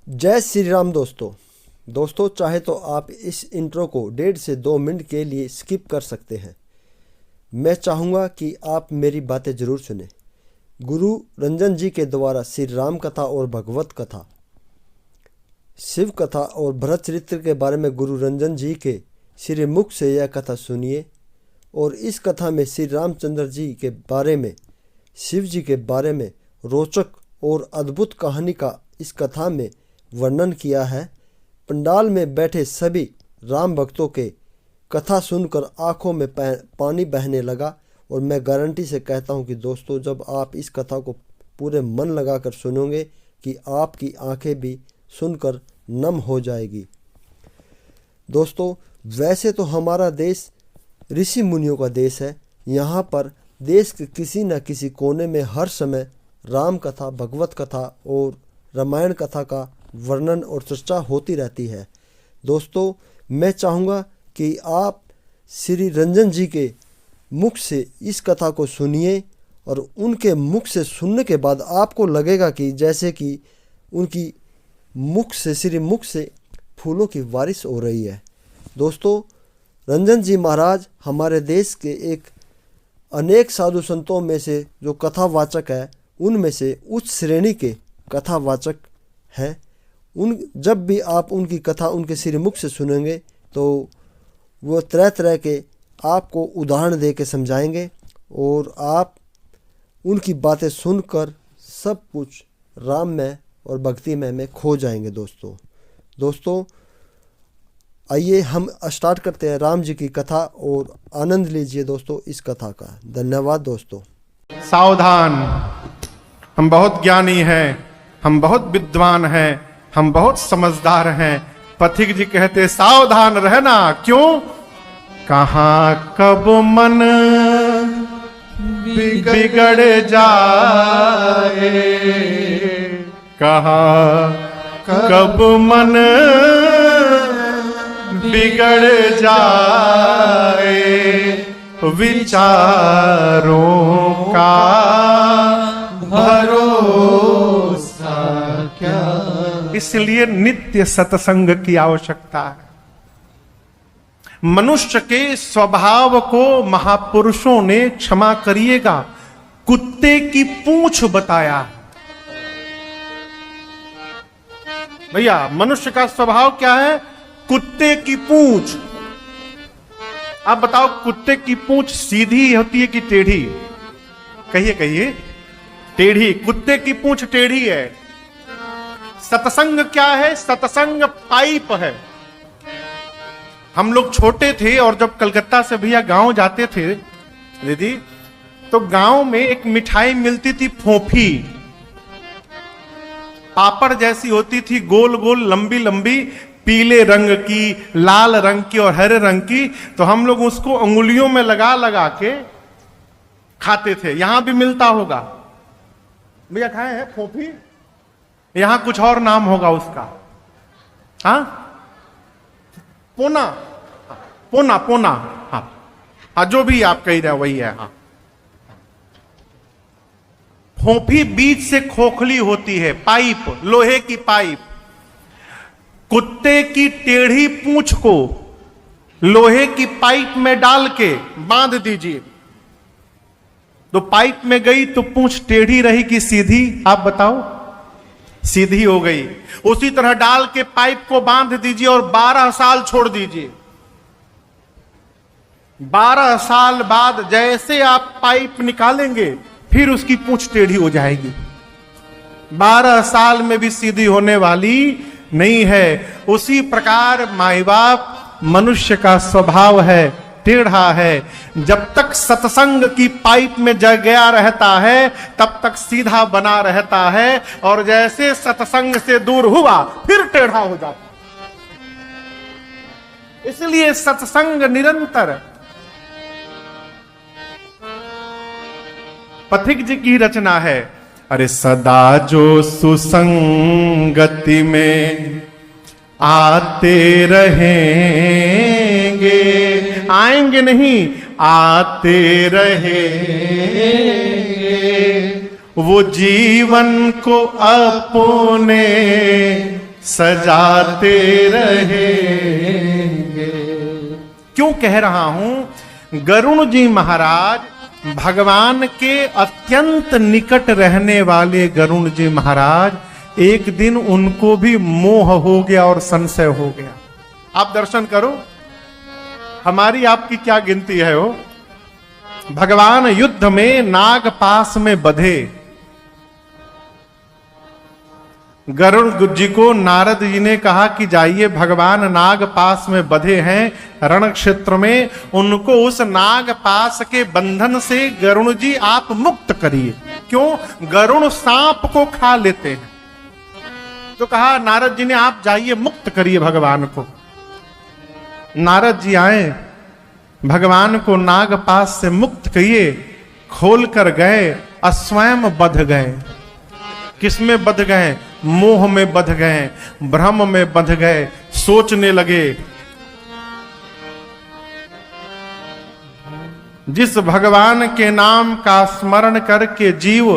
जय श्री राम दोस्तों चाहे तो आप इस इंट्रो को 1.5 से 2 मिनट के लिए स्किप कर सकते हैं। मैं चाहूँगा कि आप मेरी बातें ज़रूर सुने। गुरु रंजन जी के द्वारा श्री राम कथा और भगवत कथा, शिव कथा और भरत चरित्र के बारे में गुरु रंजन जी के श्री मुख से यह कथा सुनिए। और इस कथा में श्री रामचंद्र जी के बारे में, शिव जी के बारे में रोचक और अद्भुत कहानी का इस कथा में वर्णन किया है। पंडाल में बैठे सभी राम भक्तों के कथा सुनकर आंखों में पानी बहने लगा। और मैं गारंटी से कहता हूं कि दोस्तों, जब आप इस कथा को पूरे मन लगाकर सुनोगे कि आपकी आंखें भी सुनकर नम हो जाएगी। दोस्तों, वैसे तो हमारा देश ऋषि मुनियों का देश है। यहाँ पर देश के किसी न किसी कोने में हर समय राम कथा, भगवत कथा और रामायण कथा का वर्णन और चर्चा होती रहती है। दोस्तों, मैं चाहूँगा कि आप श्री रंजन जी के मुख से इस कथा को सुनिए और उनके मुख से सुनने के बाद आपको लगेगा कि जैसे कि उनकी मुख से, श्री मुख से फूलों की बारिश हो रही है। दोस्तों, रंजन जी महाराज हमारे देश के एक अनेक साधु संतों में से जो कथावाचक है, उनमें से उच्च श्रेणी के कथावाचक हैं। जब भी आप उनकी कथा उनके श्रीमुख से सुनेंगे तो वो तरह तरह के आपको उदाहरण दे के समझाएंगे और आप उनकी बातें सुनकर सब कुछ राममय और भक्तिमय में खो जाएंगे। दोस्तों आइए हम स्टार्ट करते हैं राम जी की कथा और आनंद लीजिए दोस्तों इस कथा का। धन्यवाद दोस्तों। सावधान, हम बहुत ज्ञानी हैं, हम बहुत विद्वान हैं, हम बहुत समझदार हैं। पथिक जी कहते सावधान रहना। क्यों? कहाँ कब मन बिगड़ जाए, कहाँ कब मन बिगड़ जाए, विचारों का भरोसा क्या। इसलिए नित्य सत्संग की आवश्यकता है। मनुष्य के स्वभाव को महापुरुषों ने, क्षमा करिएगा, कुत्ते की पूंछ बताया। भैया, मनुष्य का स्वभाव क्या है? कुत्ते की पूंछ। आप बताओ, कुत्ते की पूंछ सीधी होती है कि टेढ़ी? कहिए। टेढ़ी। कुत्ते की पूंछ टेढ़ी है। सत्संग क्या है? सत्संग पाइप है। हम लोग छोटे थे और जब कलकत्ता से भैया गांव जाते थे दीदी, तो गांव में एक मिठाई मिलती थी, फोफी। पापड़ जैसी होती थी, गोल गोल, लंबी लंबी, पीले रंग की, लाल रंग की और हरे रंग की। तो हम लोग उसको अंगुलियों में लगा लगा के खाते थे। यहां भी मिलता होगा भैया, खाए हैं फोफी? यहां कुछ और नाम होगा उसका। हाँ, पोना। हाँ, जो भी आप कह रहे हैं वही है। हाँ, फोफी बीच से खोखली होती है, पाइप, लोहे की पाइप। कुत्ते की टेढ़ी पूंछ को लोहे की पाइप में डाल के बांध दीजिए, तो पाइप में गई तो पूंछ टेढ़ी रही कि सीधी? आप बताओ। सीधी हो गई। उसी तरह डाल के पाइप को बांध दीजिए और 12 साल छोड़ दीजिए। 12 साल बाद जैसे आप पाइप निकालेंगे, फिर उसकी पूंछ टेढ़ी हो जाएगी। 12 साल में भी सीधी होने वाली नहीं है। उसी प्रकार माई बाप, मनुष्य का स्वभाव है, टेढ़ा है। जब तक सत्संग की पाइप में जग गया रहता है, तब तक सीधा बना रहता है, और जैसे सत्संग से दूर हुआ, फिर टेढ़ा हो जाता। इसलिए सत्संग निरंतर। पथिक जी की रचना है, अरे सदा जो सुसंगति में आते रहेंगे, आएंगे नहीं, आते रहेंगे, वो जीवन को अपने सजाते रहेंगे। क्यों कह रहा हूं? गरुण जी महाराज भगवान के अत्यंत निकट रहने वाले गरुण जी महाराज, एक दिन उनको भी मोह हो गया और संशय हो गया। आप दर्शन करो, हमारी आपकी क्या गिनती है हो। भगवान युद्ध में नाग पास में बंधे, गरुड़ जी को नारद जी ने कहा कि जाइए, भगवान नाग पास में बंधे हैं रण क्षेत्र में, उनको उस नाग पास के बंधन से गरुड़ जी आप मुक्त करिए। क्यों? गरुड़ सांप को खा लेते हैं। तो कहा नारद जी ने आप जाइए मुक्त करिए भगवान को। नारद जी आए, भगवान को नाग पास से मुक्त किए, खोल कर गए और स्वयं बंध गए। किसमें बंध गए? मोह में बंध गए, भ्रम में बंध गए, सोचने लगे। जिस भगवान के नाम का स्मरण करके जीव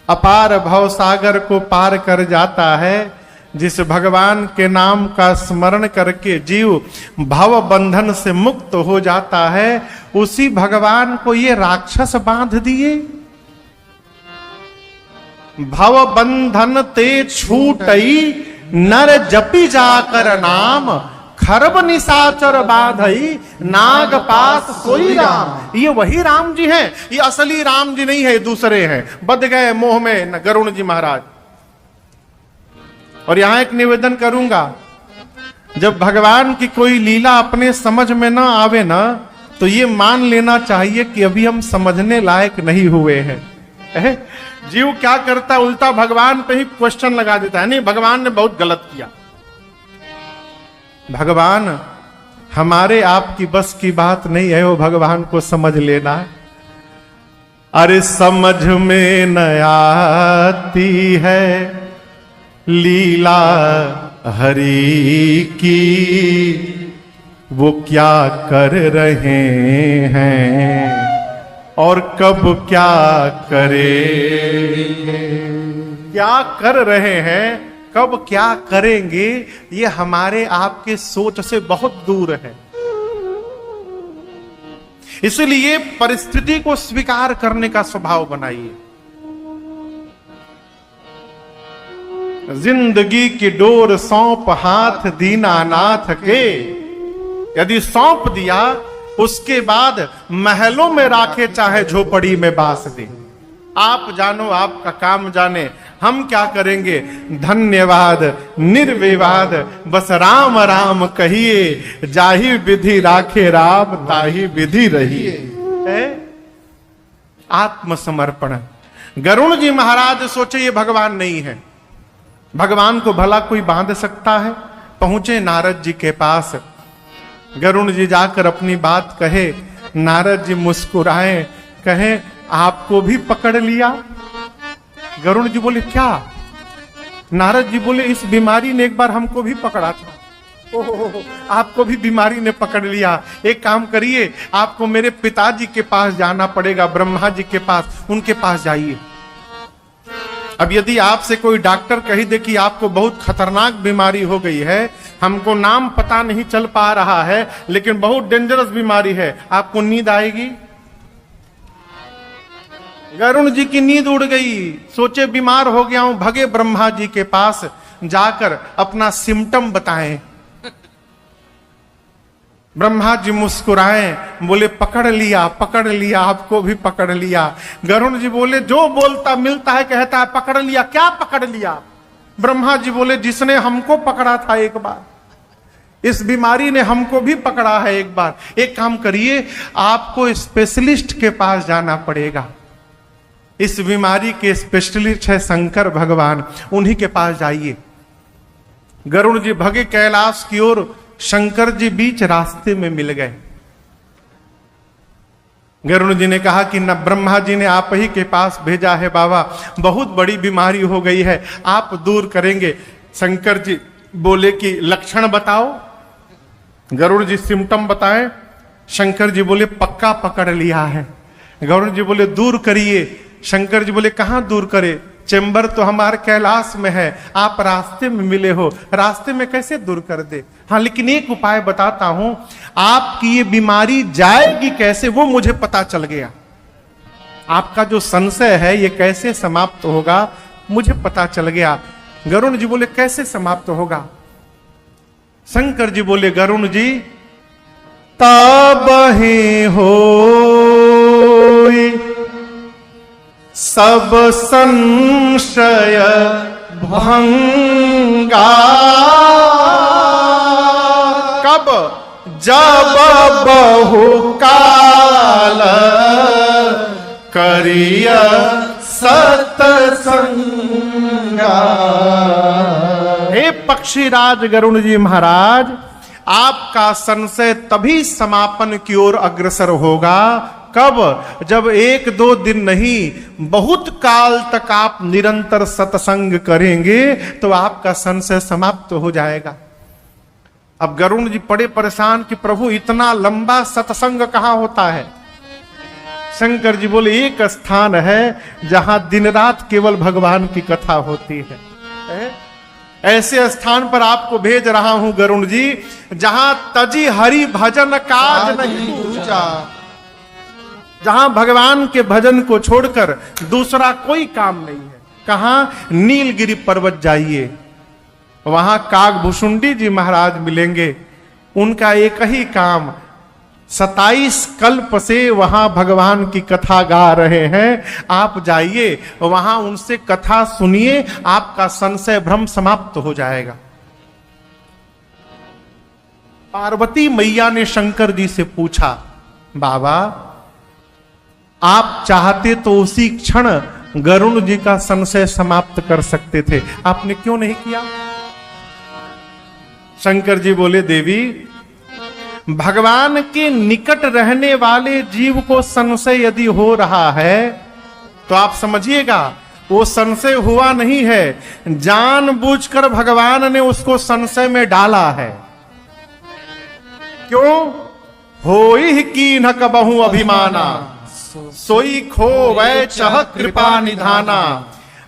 अपार भव सागर को पार कर जाता है, जिस भगवान के नाम का स्मरण करके जीव भव बंधन से मुक्त हो जाता है, उसी भगवान को ये राक्षस बांध दिए। भव बंधन ते छूटई, नर जपी जाकर नाम, खरब निशाचर बाधई, नाग पास सोई राम। ये वही राम जी हैं, ये असली राम जी नहीं है, दूसरे हैं। बंध गए मोह में गरुण जी महाराज। और यहां एक निवेदन करूंगा, जब भगवान की कोई लीला अपने समझ में ना आवे ना, तो ये मान लेना चाहिए कि अभी हम समझने लायक नहीं हुए हैं। जीव क्या करता है, उल्टा भगवान पे ही क्वेश्चन लगा देता है, नहीं भगवान ने बहुत गलत किया। भगवान हमारे आपकी बस की बात नहीं है, वो भगवान को समझ लेना है। अरे समझ में न आती है लीला हरि की, वो क्या कर रहे हैं और कब क्या करेंगे। क्या कर रहे हैं, कब क्या करेंगे, ये हमारे आपके सोच से बहुत दूर है। इसलिए परिस्थिति को स्वीकार करने का स्वभाव बनाइए। जिंदगी की डोर सौंप हाथ दीनानाथ के, यदि सौंप दिया उसके बाद महलों में राखे चाहे झोपड़ी में बास दे। आप जानो, आपका काम जाने, हम क्या करेंगे। धन्यवाद निर्विवाद, बस राम राम कहिए, जाहि विधि राखे राम ताहि विधि रहिए। आत्मसमर्पण। गरुण जी महाराज सोचे ये भगवान नहीं है, भगवान को भला कोई बांध सकता है। पहुंचे नारद जी के पास, गरुण जी जाकर अपनी बात कहे, नारद जी मुस्कुराए, कहे आपको भी पकड़ लिया। गरुण जी बोले क्या? नारद जी बोले इस बीमारी ने एक बार हमको भी पकड़ा था। ओहो, आपको भी बीमारी ने पकड़ लिया। एक काम करिए, आपको मेरे पिताजी के पास जाना पड़ेगा, ब्रह्मा जी के पास, उनके पास जाइए। अब यदि आपसे कोई डॉक्टर कही दे कि आपको बहुत खतरनाक बीमारी हो गई है, हमको नाम पता नहीं चल पा रहा है, लेकिन बहुत डेंजरस बीमारी है, आपको नींद आएगी? गरुण जी की नींद उड़ गई, सोचे बीमार हो गया हूं, भगे ब्रह्मा जी के पास, जाकर अपना सिम्टम बताएं। ब्रह्मा जी मुस्कुराए, बोले पकड़ लिया, आपको भी पकड़ लिया। गरुण जी बोले जो बोलता मिलता है कहता है पकड़ लिया। क्या पकड़ लिया? ब्रह्मा जी बोले जिसने हमको पकड़ा था एक बार, इस बीमारी ने हमको भी पकड़ा है एक बार। एक काम करिए, आपको स्पेशलिस्ट के पास जाना पड़ेगा। इस बीमारी के स्पेशलिस्ट है शंकर भगवान, उन्हीं के पास जाइए। गरुण जी भगे कैलाश की ओर, शंकर जी बीच रास्ते में मिल गए। गरुण जी ने कहा कि न ब्रह्मा जी ने आप ही के पास भेजा है बाबा, बहुत बड़ी बीमारी हो गई है, आप दूर करेंगे। शंकर जी बोले कि लक्षण बताओ। गरुड़ जी सिम्टम बताएं। शंकर जी बोले पक्का पकड़ लिया है। गरुड़ जी बोले दूर करिए। शंकर जी बोले कहां दूर करे? चेंबर तो हमारे कैलाश में है, आप रास्ते में मिले हो, रास्ते में कैसे दूर कर दे। हाँ, लेकिन एक उपाय बताता हूं, आपकी ये बीमारी जाएगी कैसे वो मुझे पता चल गया। आपका जो संशय है ये कैसे समाप्त होगा मुझे पता चल गया। गरुण जी बोले कैसे समाप्त होगा? शंकर जी बोले गरुण जी, तब ही हो सब संशय भंगा। कब? जब बहु काल करिय सतसंगा। हे पक्षीराज गरुण जी महाराज, आपका संशय तभी समापन की ओर अग्रसर होगा। कब? जब 1-2 दिन नहीं, बहुत काल तक आप निरंतर सत्संग करेंगे तो आपका संशय समाप्त हो जाएगा। अब गरुण जी बड़े परेशान कि प्रभु इतना लंबा सत्संग कहां होता है? शंकर जी बोले एक स्थान है जहां दिन रात केवल भगवान की कथा होती है। ऐसे स्थान पर आपको भेज रहा हूं गरुण जी, जहां तजी हरि भजन काज नहीं दूजा, जहां भगवान के भजन को छोड़कर दूसरा कोई काम नहीं है। कहां? नीलगिरी पर्वत जाइए, वहां कागभूषुंडी जी महाराज मिलेंगे। उनका एक ही काम, 27 कल्प से वहां भगवान की कथा गा रहे हैं। आप जाइए, वहां उनसे कथा सुनिए, आपका संशय भ्रम समाप्त हो जाएगा। पार्वती मैया ने शंकर जी से पूछा, बाबा आप चाहते तो उसी क्षण गरुण जी का संशय समाप्त कर सकते थे, आपने क्यों नहीं किया? शंकर जी बोले, देवी भगवान के निकट रहने वाले जीव को संशय यदि हो रहा है तो आप समझिएगा वो संशय हुआ नहीं है, जानबूझकर भगवान ने उसको संशय में डाला है। क्यों? होई की न कबहु अभिमाना, सोई खो वै चह कृपा निधाना।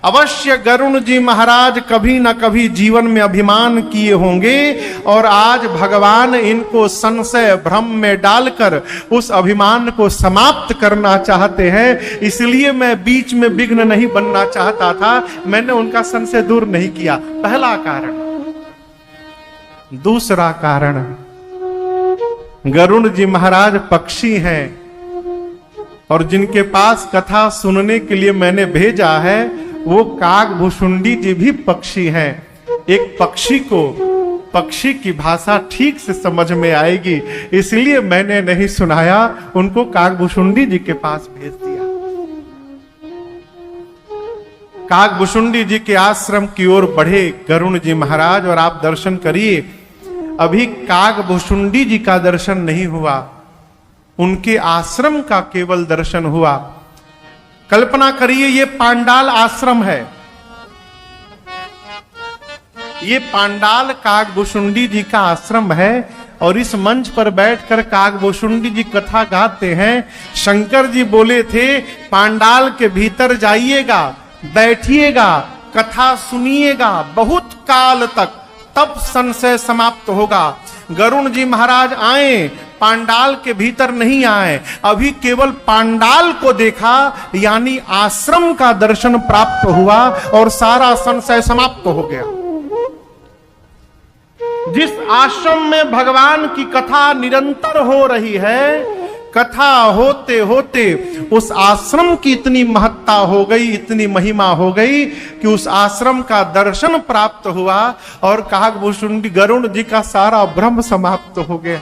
अवश्य गरुण जी महाराज कभी न कभी जीवन में अभिमान किए होंगे और आज भगवान इनको संशय भ्रम में डालकर उस अभिमान को समाप्त करना चाहते हैं। इसलिए मैं बीच में विघ्न नहीं बनना चाहता था, मैंने उनका संशय दूर नहीं किया। पहला कारण। दूसरा कारण, गरुण जी महाराज पक्षी हैं और जिनके पास कथा सुनने के लिए मैंने भेजा है वो कागभूषुंडी जी भी पक्षी हैं। एक पक्षी को पक्षी की भाषा ठीक से समझ में आएगी, इसलिए मैंने नहीं सुनाया, उनको कागभूषुंडी जी के पास भेज दिया। कागभूषुंडी जी के आश्रम की ओर बढ़े गरुण जी महाराज और आप दर्शन करिए। अभी कागभूषुंडी जी का दर्शन नहीं हुआ, उनके आश्रम का केवल दर्शन हुआ। कल्पना करिए ये पांडाल आश्रम है, ये पांडाल कागभूषुंडी जी का आश्रम है और इस मंच पर बैठकर कागभूषुंडी जी कथा गाते हैं। शंकर जी बोले थे पांडाल के भीतर जाइएगा, बैठिएगा, कथा सुनिएगा बहुत काल तक, तब संशय समाप्त होगा। गरुण जी महाराज आए, पांडाल के भीतर नहीं आए, अभी केवल पांडाल को देखा, यानी आश्रम का दर्शन प्राप्त हुआ और सारा संशय समाप्त हो गया। जिस आश्रम में भगवान की कथा निरंतर हो रही है, कथा होते होते उस आश्रम की इतनी महत्ता हो गई, इतनी महिमा हो गई कि उस आश्रम का दर्शन प्राप्त हुआ और कागभूषुंडी गरुण जी का सारा भ्रम समाप्त हो गया।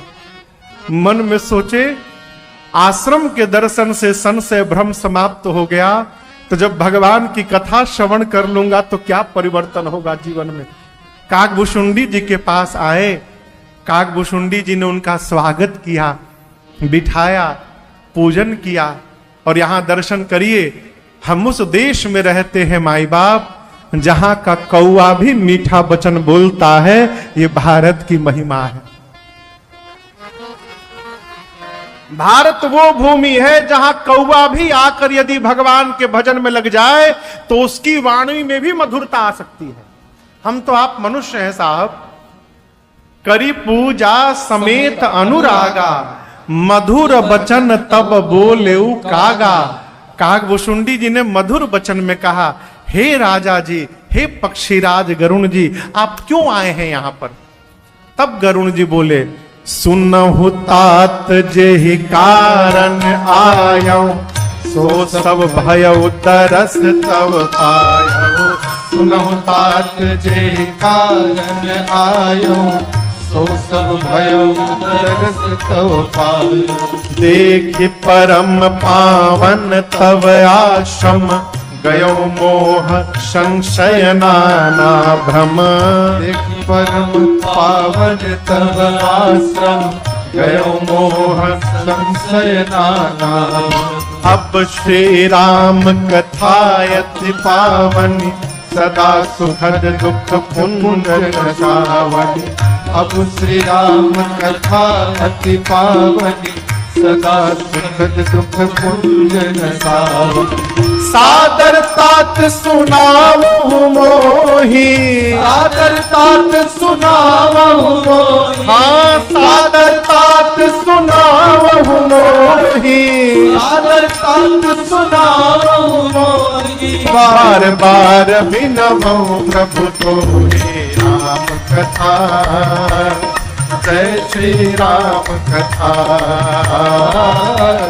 मन में सोचे आश्रम के दर्शन से संशय भ्रम समाप्त हो गया, तो जब भगवान की कथा श्रवण कर लूंगा तो क्या परिवर्तन होगा जीवन में। कागभूषुंडी जी के पास आए, कागभूषुंडी जी ने उनका स्वागत किया, बिठाया, पूजन किया और यहां दर्शन करिए। हम उस देश में रहते हैं माई बाप जहां का कौआ भी मीठा वचन बोलता है, ये भारत की महिमा है। भारत वो भूमि है जहां कौवा भी आकर यदि भगवान के भजन में लग जाए तो उसकी वाणी में भी मधुरता आ सकती है। हम तो आप मनुष्य हैं साहब, करी पूजा समेत अनुरागा, मधुर बचन तब बोले कागा। काग भुसुंडी जी ने मधुर वचन में कहा, हे राजा जी, हे पक्षीराज गरुण जी, आप क्यों आए हैं यहां पर? तब गरुण जी बोले, सुनहु तात जेहि कारण आयो, सो सब भयउ तरस तब पायो। सुनहु तात जेहि कारण आयो, सो सब भयउ तरस तब पायो। देख परम पावन तव आश्रम, गयो मोह संशय नाना भ्रम। देखि परम पावन तव आश्रम, गयो मोह संशय नाना। अब श्री राम कथायति पावनी, सदा सुखद दुख पुण्य नशावनी। अब श्री राम कथा अति पावनी, सदा सुखद दुख पुण्य नसावनी। सादर तात सुनावहु मोहि, सादर तात सुनावहु मोहि। हाँ सादर तात सुनावहु मोहि। सादर तात सुनावहु मोहि। बार बार बिनवहु प्रभु तोहि राम कथा। जय श्री राम कथा,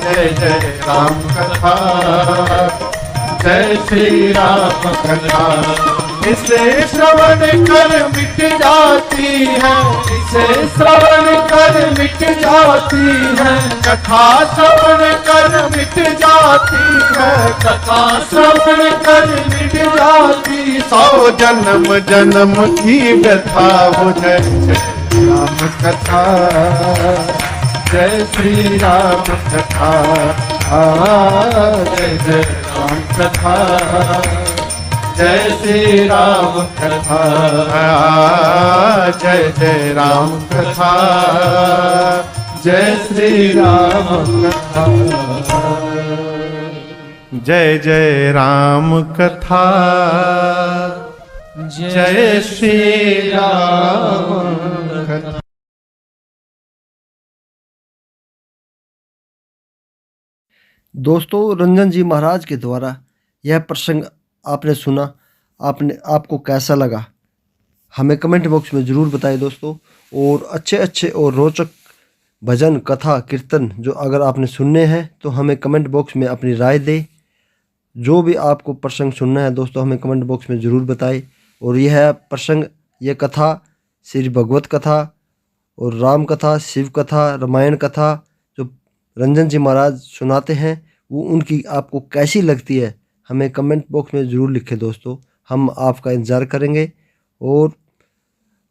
जय जय राम कथा, जय श्री राम कथा। इसे श्रवण कर मिट जाती है, इसे श्रवण कर मिट जाती है। कथा श्रवण कर मिट जाती है, कथा श्रवण कर मिट जाती। 100 जन्म जन्म की व्यथा हो। जय राम कथा, जय श्री राम कथा, जय जय राम कथा, जय श्री राम कथा, जय जय राम कथा, जय श्री राम कथा। जय जय राम कथा, जय श्री राम कथा। दोस्तों, रंजन जी महाराज के द्वारा यह प्रसंग आपने सुना, आपको कैसा लगा हमें कमेंट बॉक्स में ज़रूर बताएं दोस्तों। और अच्छे अच्छे और रोचक भजन कथा कीर्तन जो अगर आपने सुनने हैं तो हमें कमेंट बॉक्स में अपनी राय दें। जो भी आपको प्रसंग सुनना है दोस्तों हमें कमेंट बॉक्स में ज़रूर बताएं। और यह प्रसंग, यह कथा श्री भगवत कथा और राम कथा, शिव कथा, रामायण कथा जो रंजन जी महाराज सुनाते हैं वो उनकी आपको कैसी लगती है हमें कमेंट बॉक्स में ज़रूर लिखें दोस्तों। हम आपका इंतज़ार करेंगे और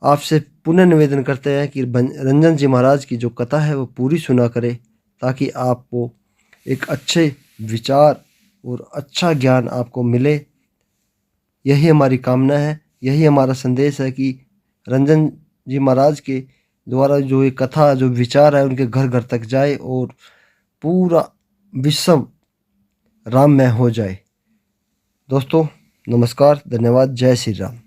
आपसे पुनः निवेदन करते हैं कि रंजन जी महाराज की जो कथा है वो पूरी सुना करें, ताकि आपको एक अच्छे विचार और अच्छा ज्ञान आपको मिले। यही हमारी कामना है, यही हमारा संदेश है कि रंजन जी महाराज के द्वारा जो ये कथा, जो विचार है उनके घर घर तक जाए और पूरा विश्व राममय हो जाए। दोस्तों नमस्कार, धन्यवाद, जय श्री राम।